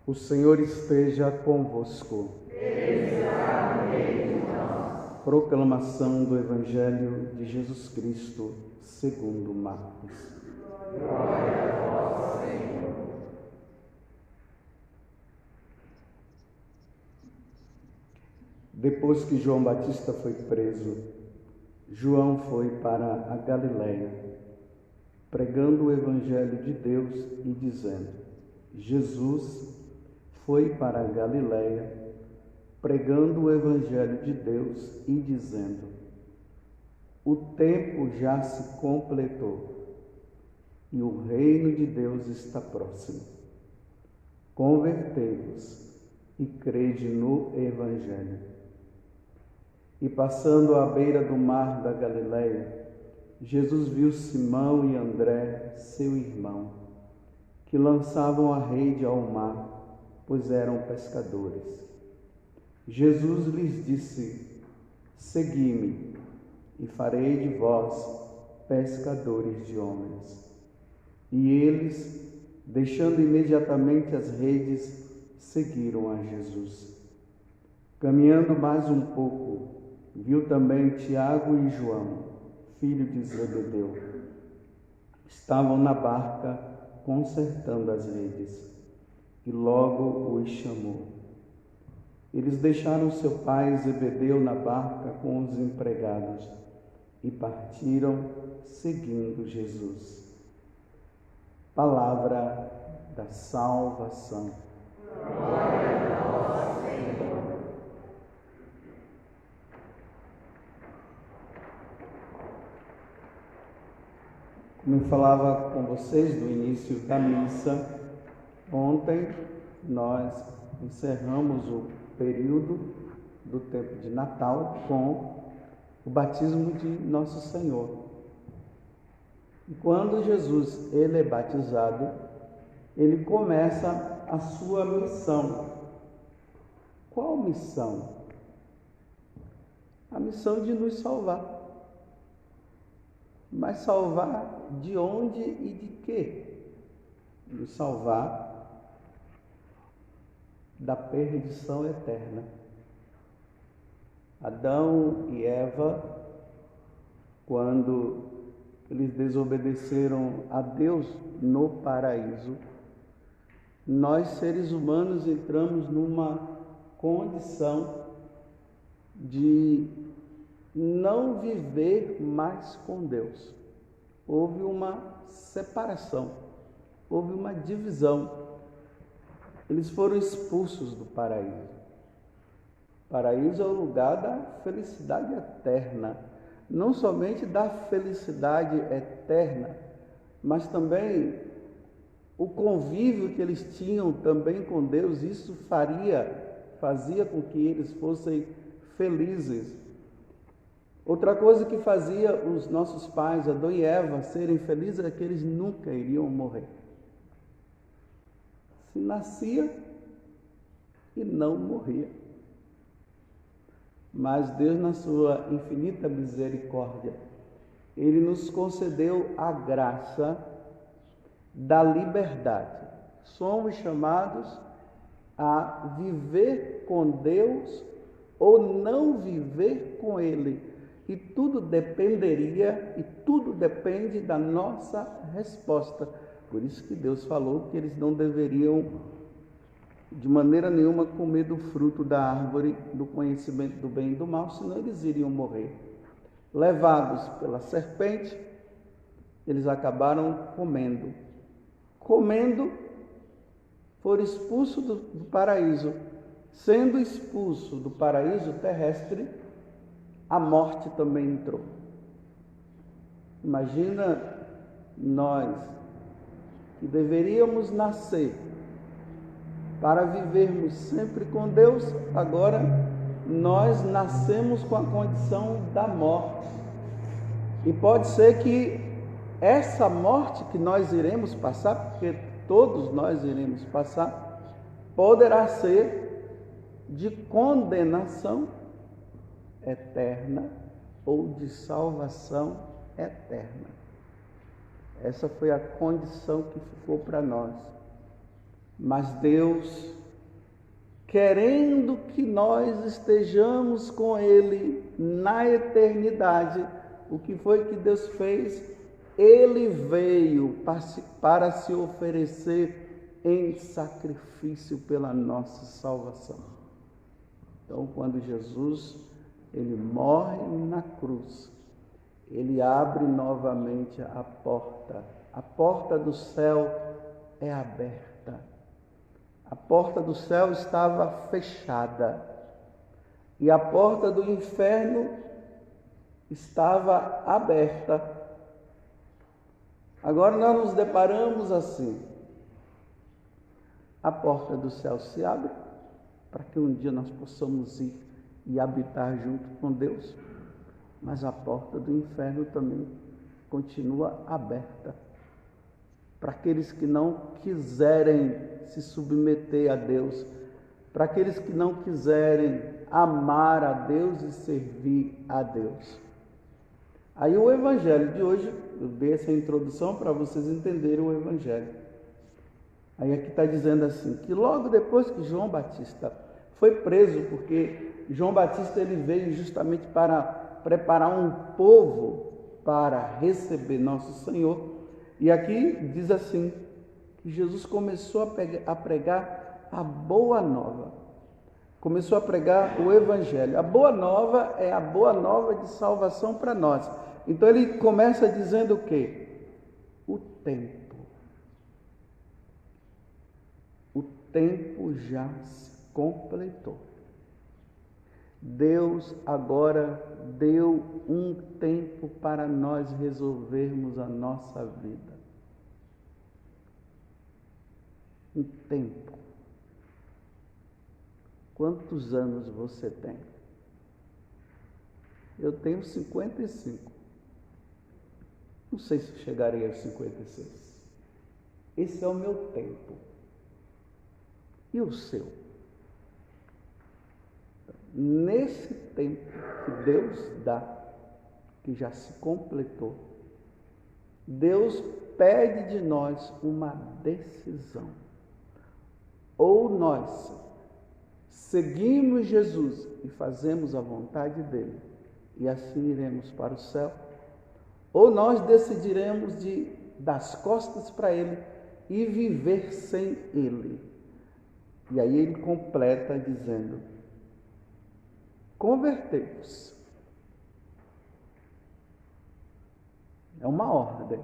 O Senhor esteja convosco. Ele está no meio de nós. Proclamação do Evangelho de Jesus Cristo, segundo Marcos. Glória a vós, Senhor. Depois que João Batista foi preso, João foi para a Galiléia, pregando o Evangelho de Deus e dizendo: Jesus foi para a Galiléia, pregando o Evangelho de Deus e dizendo: o tempo já se completou e o reino de Deus está próximo. Convertei-vos e crede no Evangelho. E passando à beira do mar da Galiléia, Jesus viu Simão e André, seu irmão, que lançavam a rede ao mar, pois eram pescadores. Jesus lhes disse: segui-me, e farei de vós pescadores de homens. E eles, deixando imediatamente as redes, seguiram a Jesus. Caminhando mais um pouco, viu também Tiago e João, filho de Zebedeu. Estavam na barca consertando as redes, e logo os chamou. Eles deixaram seu pai Zebedeu na barca com os empregados e partiram seguindo Jesus. Palavra da salvação. Glória a vós, Senhor. Como eu falava com vocês no início da missa, ontem nós encerramos o período do tempo de Natal com o batismo de Nosso Senhor. E quando Jesus ele é batizado, ele começa a sua missão. Qual missão? A missão de nos salvar. Mas salvar de onde e de quê? Nos salvar da perdição eterna. Adão e Eva, quando eles desobedeceram a Deus no paraíso, nós seres humanos entramos numa condição de não viver mais com Deus. Houve uma separação, houve uma divisão. Eles foram expulsos do paraíso. O paraíso é o lugar da felicidade eterna. Não somente da felicidade eterna, mas também o convívio que eles tinham também com Deus. Isso fazia com que eles fossem felizes. Outra coisa que fazia os nossos pais, Adão e Eva, serem felizes é que eles nunca iriam morrer. Se nascia e não morria. Mas Deus, na sua infinita misericórdia, Ele nos concedeu a graça da liberdade. Somos chamados a viver com Deus ou não viver com Ele. E tudo dependeria e tudo depende da nossa resposta. Por isso que Deus falou que eles não deveriam de maneira nenhuma comer do fruto da árvore do conhecimento do bem e do mal, senão eles iriam morrer. Levados pela serpente, eles acabaram comendo. Foram expulsos do paraíso. Sendo expulso do paraíso terrestre, a morte também entrou. Imagina nós que deveríamos nascer para vivermos sempre com Deus, agora nós nascemos com a condição da morte. E pode ser que essa morte que nós iremos passar, porque todos nós iremos passar, poderá ser de condenação eterna ou de salvação eterna. Essa foi a condição que ficou para nós. Mas Deus, querendo que nós estejamos com Ele na eternidade, o que foi que Deus fez? Ele veio para se oferecer em sacrifício pela nossa salvação. Então, quando Jesus ele morre na cruz, ele abre novamente a porta do céu é aberta. A porta do céu estava fechada e a porta do inferno estava aberta. Agora nós nos deparamos assim. A porta do céu se abre para que um dia nós possamos ir e habitar junto com Deus, mas a porta do inferno também continua aberta para aqueles que não quiserem se submeter a Deus, para aqueles que não quiserem amar a Deus e servir a Deus. Aí o Evangelho de hoje, eu dei essa introdução para vocês entenderem o Evangelho. Aí aqui está dizendo assim, que logo depois que João Batista foi preso, porque João Batista ele veio justamente para preparar um povo para receber nosso Senhor. E aqui diz assim, que Jesus começou a pregar a boa nova. Começou a pregar o Evangelho. A boa nova é a boa nova de salvação para nós. Então ele começa dizendo o quê? O tempo. O tempo já se completou. Deus agora deu um tempo para nós resolvermos a nossa vida. Um tempo. Quantos anos você tem? Eu tenho 55. Não sei se chegarei aos 56. Esse é o meu tempo. E o seu? Nesse tempo que Deus dá, que já se completou, Deus pede de nós uma decisão. Ou nós seguimos Jesus e fazemos a vontade dele, e assim iremos para o céu, ou nós decidiremos de dar as costas para ele e viver sem ele. E aí ele completa dizendo: convertei-vos. É uma ordem.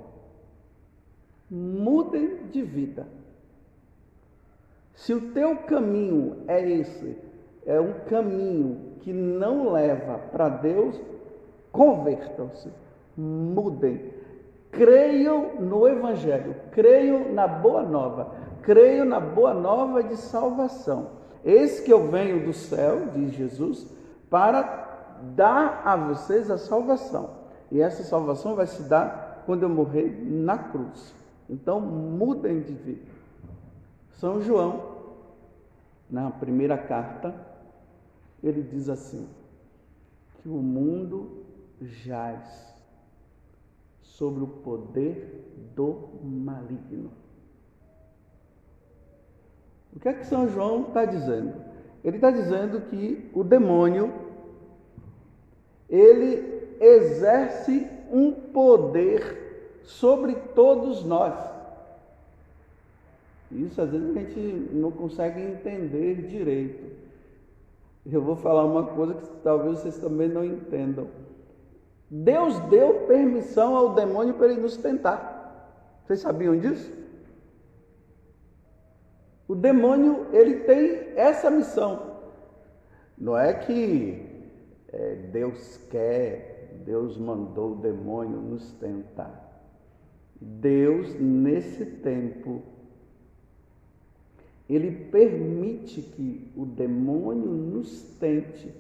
Mudem de vida. Se o teu caminho é esse, é um caminho que não leva para Deus, convertam-se, mudem. Creiam no Evangelho, creiam na Boa Nova, creiam na Boa Nova de salvação. Eis que eu venho do céu, diz Jesus, para dar a vocês a salvação. E essa salvação vai se dar quando eu morrer na cruz. Então, mudem de vida. São João, na primeira carta, ele diz assim, que o mundo jaz sobre o poder do maligno. O que é que São João está dizendo? Ele está dizendo que o demônio, ele exerce um poder sobre todos nós. Isso às vezes a gente não consegue entender direito. Eu vou falar uma coisa que talvez vocês também não entendam. Deus deu permissão ao demônio para ele nos tentar. Vocês sabiam disso? O demônio, ele tem essa missão. Não é que Deus quer, Deus mandou o demônio nos tentar. Deus, nesse tempo, ele permite que o demônio nos tente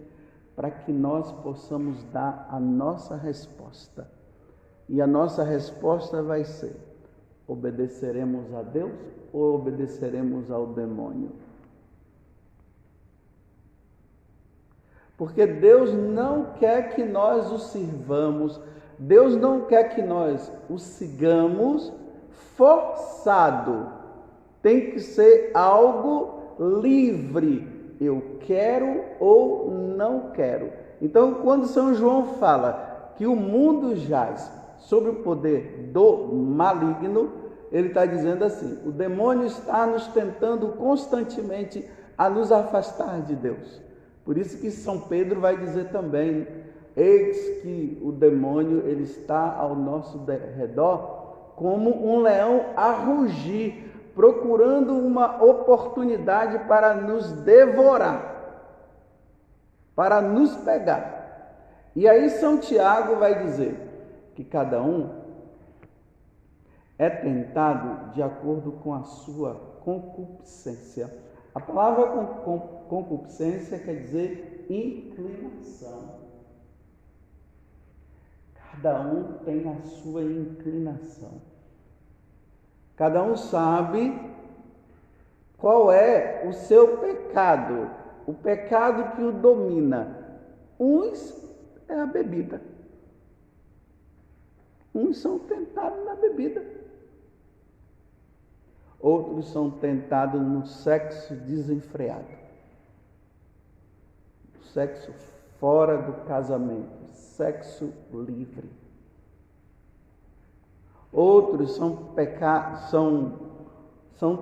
para que nós possamos dar a nossa resposta. E a nossa resposta vai ser: obedeceremos a Deus ou obedeceremos ao demônio? Porque Deus não quer que nós o sirvamos, Deus não quer que nós o sigamos forçado. Tem que ser algo livre. Eu quero ou não quero. Então, quando São João fala que o mundo jaz sob o poder do maligno, ele está dizendo assim: o demônio está nos tentando constantemente a nos afastar de Deus. Por isso que São Pedro vai dizer também: eis que o demônio ele está ao nosso redor como um leão a rugir, procurando uma oportunidade para nos devorar, para nos pegar. E aí São Tiago vai dizer que cada um é tentado de acordo com a sua concupiscência. A palavra concupiscência quer dizer inclinação. Cada um tem a sua inclinação. Cada um sabe qual é o seu pecado, o pecado que o domina. Uns é a bebida. Uns são tentados na bebida. Outros são tentados no sexo desenfreado. Sexo fora do casamento, sexo livre. Outros são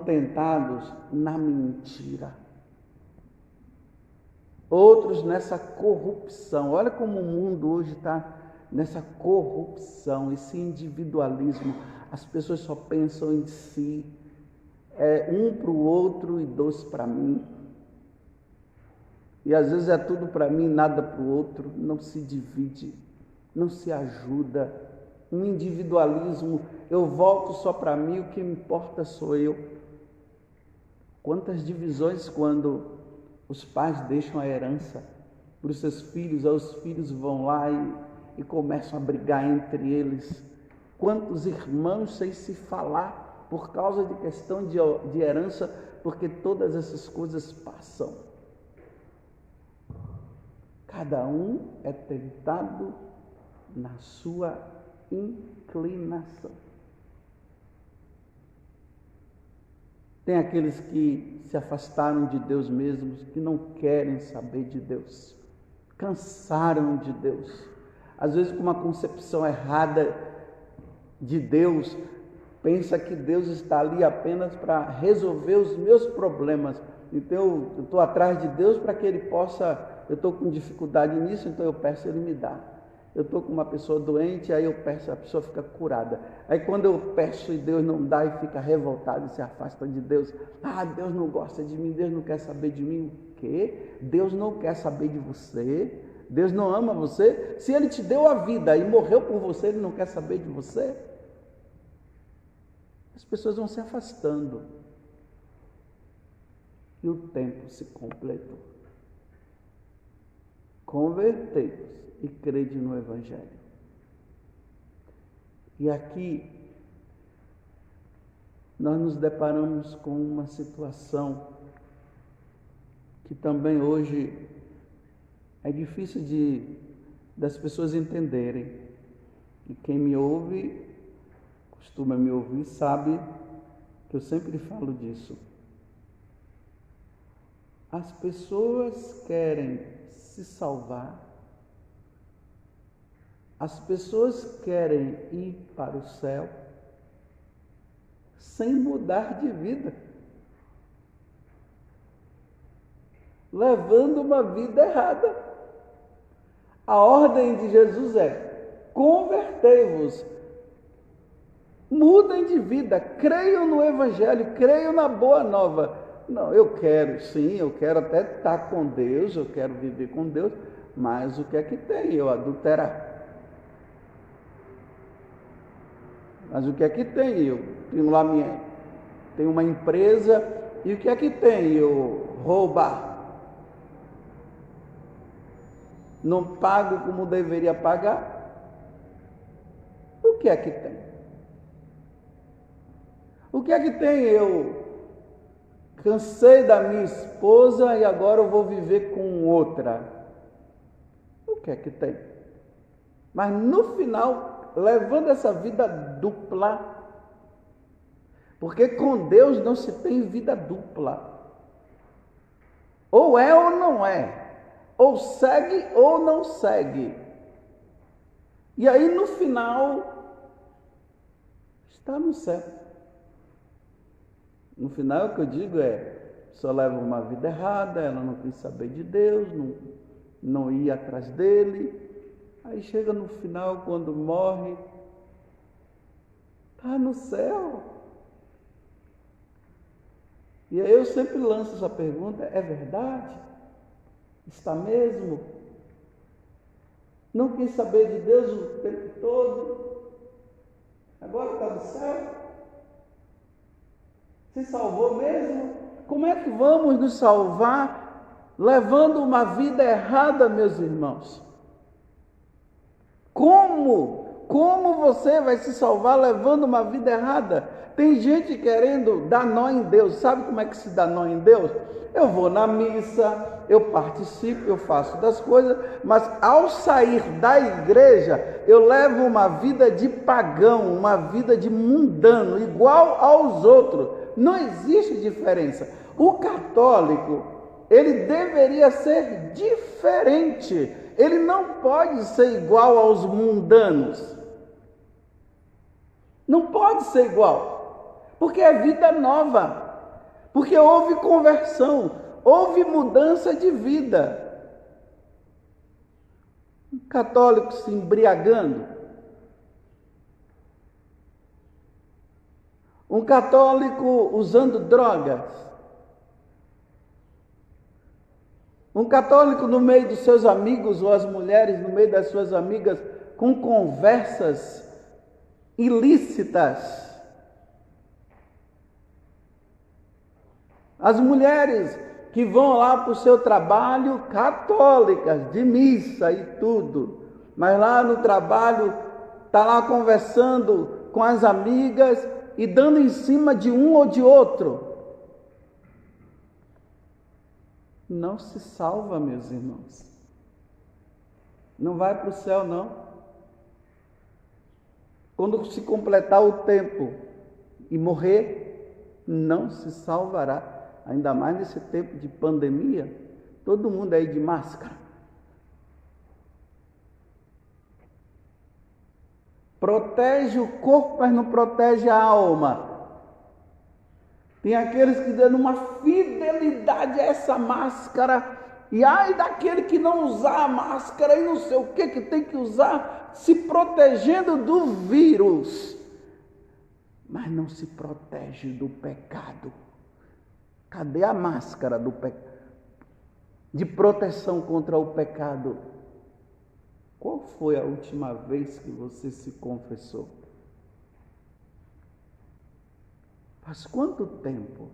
tentados na mentira. Outros nessa corrupção. Olha como o mundo hoje está nessa corrupção, esse individualismo. As pessoas só pensam em si, um para o outro e dois para mim. E às vezes é tudo para mim, nada para o outro, não se divide, não se ajuda. Um individualismo, eu volto só para mim, o que me importa sou eu. Quantas divisões quando os pais deixam a herança para os seus filhos, aí os filhos vão lá e começam a brigar entre eles. Quantos irmãos sem se falar por causa de questão de herança, porque todas essas coisas passam. Cada um é tentado na sua inclinação. Tem aqueles que se afastaram de Deus mesmos, que não querem saber de Deus, cansaram de Deus, às vezes com uma concepção errada de Deus, pensa que Deus está ali apenas para resolver os meus problemas. Então eu estou atrás de Deus para que Ele possa, eu estou com dificuldade nisso, então eu peço, Ele me dá. Eu estou com uma pessoa doente, aí eu peço, a pessoa fica curada. Aí quando eu peço e Deus não dá e fica revoltado e se afasta de Deus. Ah, Deus não gosta de mim, Deus não quer saber de mim. O quê? Deus não quer saber de você? Deus não ama você? Se Ele te deu a vida e morreu por você, Ele não quer saber de você? As pessoas vão se afastando. E o tempo se completou. Convertei-vos e crede no Evangelho. E aqui nós nos deparamos com uma situação que também hoje é difícil das pessoas entenderem. E quem me ouve, costuma me ouvir, sabe que eu sempre falo disso. As pessoas querem se salvar. As pessoas querem ir para o céu sem mudar de vida, levando uma vida errada. A ordem de Jesus é: convertei-vos, mudem de vida, creiam no Evangelho, creiam na Boa Nova. Não, eu quero sim, eu quero até estar com Deus, eu quero viver com Deus, mas o que é que tem eu adulterar? Mas o que é que tem? Eu tenho lá tenho uma empresa, e o que é que tem? Eu roubar? Não pago como deveria pagar? O que é que tem? O que é que tem? Eu cansei da minha esposa e agora eu vou viver com outra. O que é que tem? Mas no final, levando essa vida dupla, Porque com Deus não se tem vida dupla. Ou é ou não é. Ou segue ou não segue. E aí no final, está no céu. No final o que eu digo é, só leva uma vida errada, ela não quis saber de Deus, não ia atrás dele. Aí chega no final, quando morre, está no céu. E aí eu sempre lanço essa pergunta, é verdade? Está mesmo? Não quis saber de Deus o tempo todo, agora está no céu? Se salvou mesmo? Como é que vamos nos salvar levando uma vida errada, meus irmãos? Como você vai se salvar levando uma vida errada? Tem gente querendo dar nó em Deus. Sabe como é que se dá nó em Deus? Eu vou na missa, eu participo, eu faço das coisas, mas ao sair da igreja, eu levo uma vida de pagão, uma vida de mundano, igual aos outros. Não existe diferença. O católico, ele deveria ser diferente. Ele não pode ser igual aos mundanos. Não pode ser igual. Porque é vida nova. Porque houve conversão. Houve mudança de vida. Um católico se embriagando. Um católico usando drogas. Um católico no meio dos seus amigos, ou as mulheres no meio das suas amigas, com conversas ilícitas. As mulheres que vão lá para o seu trabalho, católicas, de missa e tudo, mas lá no trabalho, está lá conversando com as amigas e dando em cima de um ou de outro. Não se salva, meus irmãos. Não vai para o céu, não. Quando se completar o tempo e morrer, não se salvará. Ainda mais nesse tempo de pandemia, todo mundo aí de máscara. Protege o corpo, mas não protege a alma. Tem aqueles que dão uma fidelidade a essa máscara, e ai daquele que não usar a máscara e não sei o que tem que usar, se protegendo do vírus, mas não se protege do pecado. Cadê a máscara de proteção contra o pecado? Qual foi a última vez que você se confessou? Faz quanto tempo?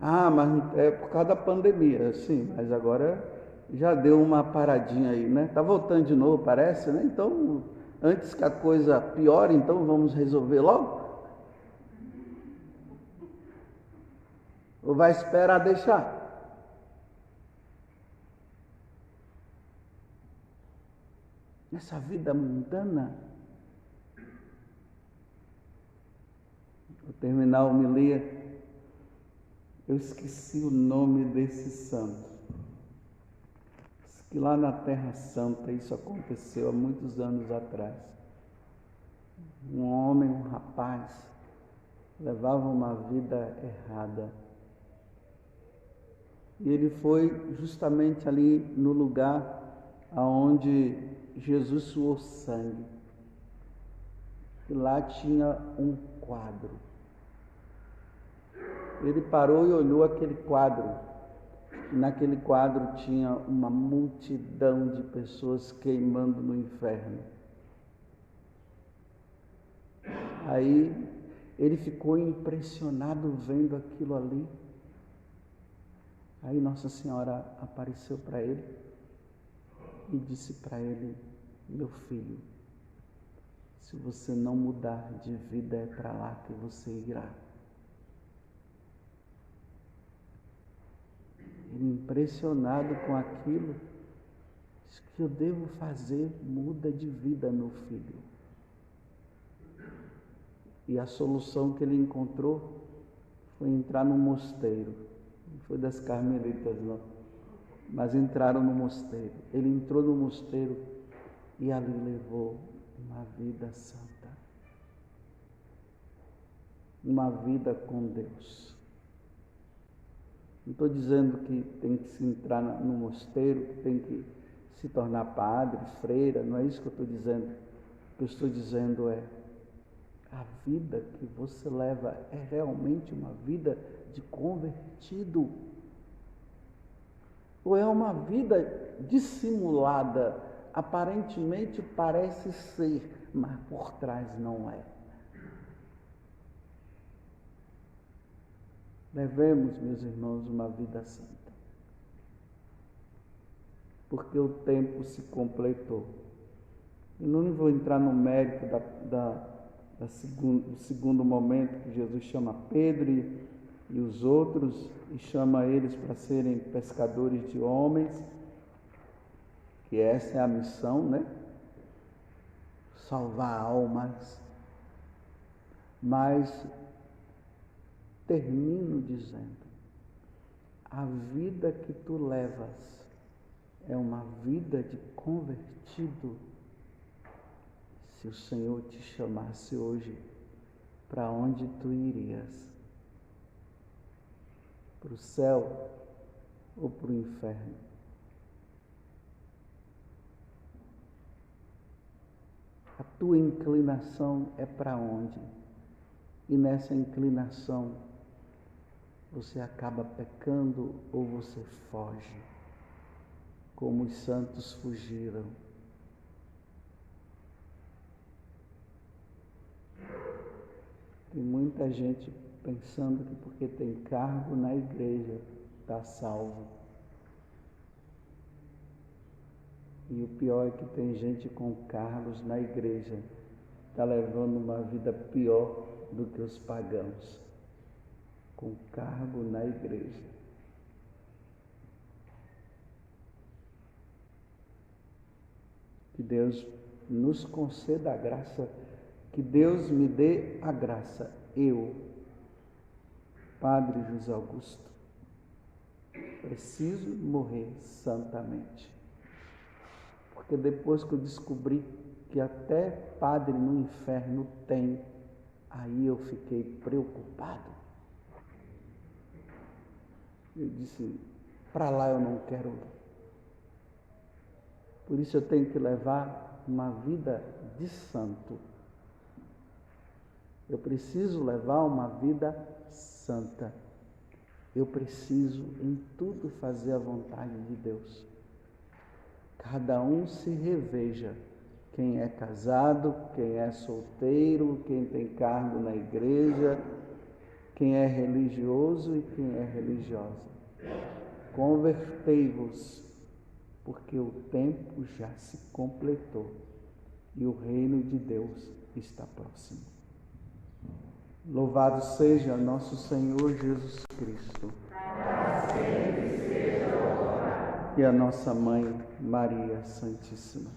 Ah, mas é por causa da pandemia, sim, mas agora já deu uma paradinha aí, né? Tá voltando de novo, parece, né? Então, antes que a coisa piore, então vamos resolver logo? Ou vai esperar deixar? Essa vida mundana. Vou terminar a homilia. Eu esqueci o nome desse santo. Diz que lá na Terra Santa isso aconteceu há muitos anos atrás. Um homem, um rapaz, levava uma vida errada. E ele foi justamente ali no lugar aonde Jesus suou sangue. E lá tinha um quadro. Ele parou e olhou aquele quadro. E naquele quadro tinha uma multidão de pessoas queimando no inferno. Aí ele ficou impressionado vendo aquilo ali. Aí Nossa Senhora apareceu para ele e disse para ele: meu filho, se você não mudar de vida, é para lá que você irá. Ele, impressionado com aquilo, disse: o que eu devo fazer? Muda de vida, meu filho. E a solução que ele encontrou foi entrar no mosteiro. Não foi das carmelitas, não. Mas entraram no mosteiro. Ele entrou no mosteiro e ali levou uma vida santa. Uma vida com Deus. Não estou dizendo que tem que se entrar no mosteiro, que tem que se tornar padre, freira, não é isso que eu estou dizendo. O que eu estou dizendo é: a vida que você leva é realmente uma vida de convertido? Ou é uma vida dissimulada? Aparentemente parece ser, mas por trás não é. Levemos, meus irmãos, uma vida santa. Porque o tempo se completou. Eu não vou entrar no mérito do segundo momento que Jesus chama Pedro e os outros e chama eles para serem pescadores de homens, que essa é a missão, né? Salvar almas. Mas termino dizendo: a vida que tu levas é uma vida de convertido. Se o Senhor te chamasse hoje, para onde tu irias? Para o céu ou para o inferno? A tua inclinação é para onde? E nessa inclinação você acaba pecando ou você foge, como os santos fugiram. Tem muita gente pensando que porque tem cargo na igreja está salvo. E o pior é que tem gente com cargos na igreja, está levando uma vida pior do que os pagãos, com cargo na igreja. Que Deus nos conceda a graça, que Deus me dê a graça, eu, Padre José Augusto, preciso morrer santamente. Porque depois que eu descobri que até padre no inferno tem, aí eu fiquei preocupado. Eu disse: para lá eu não quero ir. Por isso eu tenho que levar uma vida de santo. Eu preciso levar uma vida santa. Eu preciso em tudo fazer a vontade de Deus. Cada um se reveja. Quem é casado, quem é solteiro, quem tem cargo na igreja, quem é religioso e quem é religiosa. Convertei-vos, porque o tempo já se completou e o reino de Deus está próximo. Louvado seja nosso Senhor Jesus Cristo. E a nossa Mãe Maria Santíssima.